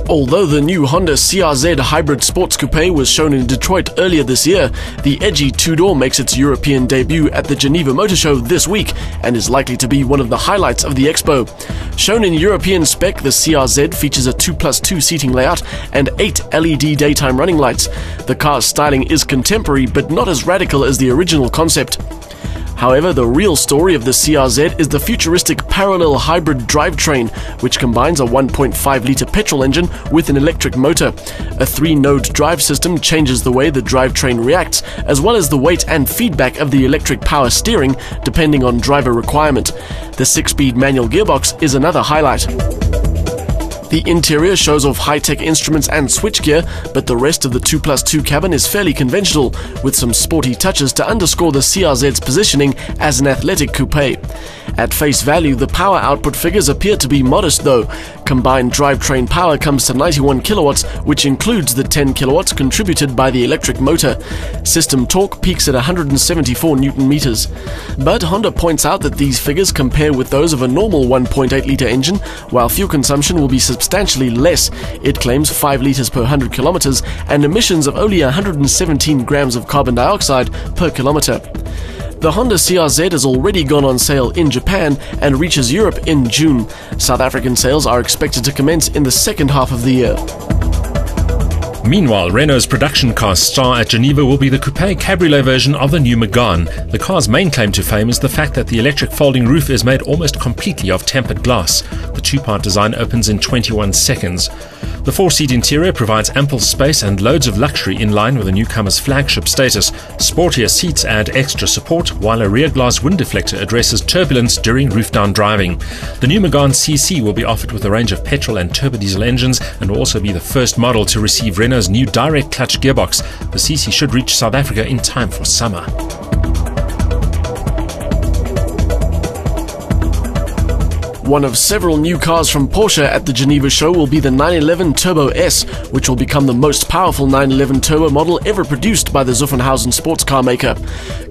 Although the new Honda CR-Z hybrid sports coupe was shown in Detroit earlier this year, the edgy two-door makes its European debut at the Geneva Motor Show this week and is likely to be one of the highlights of the expo. Shown in European spec, the CR-Z features a 2+2 seating layout and 8 LED daytime running lights. The car's styling is contemporary but not as radical as the original concept. However, the real story of the CR-Z is the futuristic parallel hybrid drivetrain, which combines a 1.5-litre petrol engine with an electric motor. A 3-node drive system changes the way the drivetrain reacts, as well as the weight and feedback of the electric power steering, depending on driver requirement. The 6-speed manual gearbox is another highlight. The interior shows off high-tech instruments and switchgear, but the rest of the 2+2 cabin is fairly conventional, with some sporty touches to underscore the CR-Z's positioning as an athletic coupe. At face value, the power output figures appear to be modest though. Combined drivetrain power comes to 91 kilowatts, which includes the 10 kilowatts contributed by the electric motor. System torque peaks at 174 Newton meters. But Honda points out that these figures compare with those of a normal 1.8-litre engine, while fuel consumption will be substantially less. It claims 5 litres per 100 kilometers and emissions of only 117 grams of carbon dioxide per kilometer. The Honda CR-Z has already gone on sale in Japan and reaches Europe in June. South African sales are expected to commence in the second half of the year. Meanwhile, Renault's production car star at Geneva will be the coupe cabriolet version of the new Megane. The car's main claim to fame is the fact that the electric folding roof is made almost completely of tempered glass. The two-part design opens in 21 seconds. The 4-seat interior provides ample space and loads of luxury in line with the newcomer's flagship status. Sportier seats add extra support, while a rear glass wind deflector addresses turbulence during roof-down driving. The new Megane CC will be offered with a range of petrol and turbodiesel engines and will also be the first model to receive Renault's new direct clutch gearbox. The CC should reach South Africa in time for summer. One of several new cars from Porsche at the Geneva show will be the 911 Turbo S, which will become the most powerful 911 Turbo model ever produced by the Zuffenhausen sports car maker.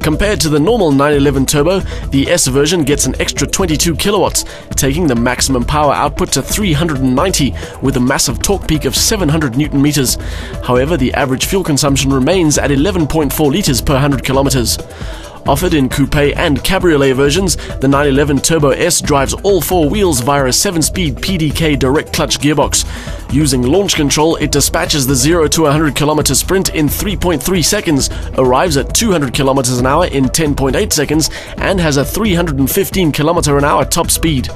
Compared to the normal 911 Turbo, the S version gets an extra 22 kilowatts, taking the maximum power output to 390, with a massive torque peak of 700 Newton meters. However, the average fuel consumption remains at 11.4 liters per 100 kilometers. Offered in coupe and cabriolet versions, the 911 Turbo S drives all 4 wheels via a 7-speed PDK direct clutch gearbox. Using launch control, it dispatches the 0 to 100 km sprint in 3.3 seconds, arrives at 200 km an hour in 10.8 seconds, and has a 315 km an hour top speed.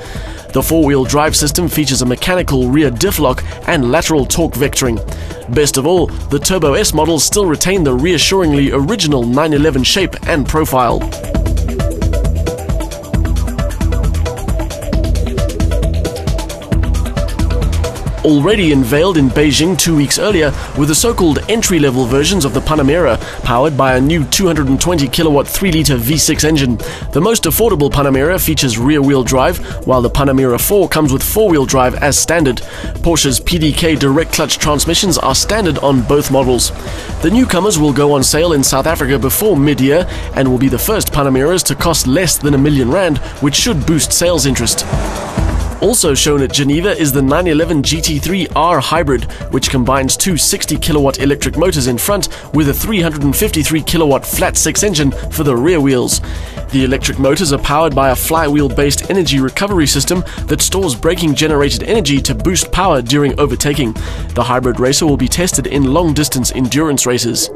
The 4-wheel drive system features a mechanical rear diff lock and lateral torque vectoring. Best of all, the Turbo S models still retain the reassuringly original 911 shape and profile. Already unveiled in Beijing 2 weeks earlier were the so-called entry-level versions of the Panamera, powered by a new 220 kilowatt 3-litre V6 engine. The most affordable Panamera features rear-wheel drive, while the Panamera 4 comes with 4-wheel drive as standard. Porsche's PDK direct clutch transmissions are standard on both models. The newcomers will go on sale in South Africa before mid-year and will be the first Panameras to cost less than R1 million, which should boost sales interest. Also shown at Geneva is the 911 GT3R Hybrid, which combines two 60-kilowatt electric motors in front with a 353-kilowatt flat-six engine for the rear wheels. The electric motors are powered by a flywheel-based energy recovery system that stores braking-generated energy to boost power during overtaking. The hybrid racer will be tested in long-distance endurance races.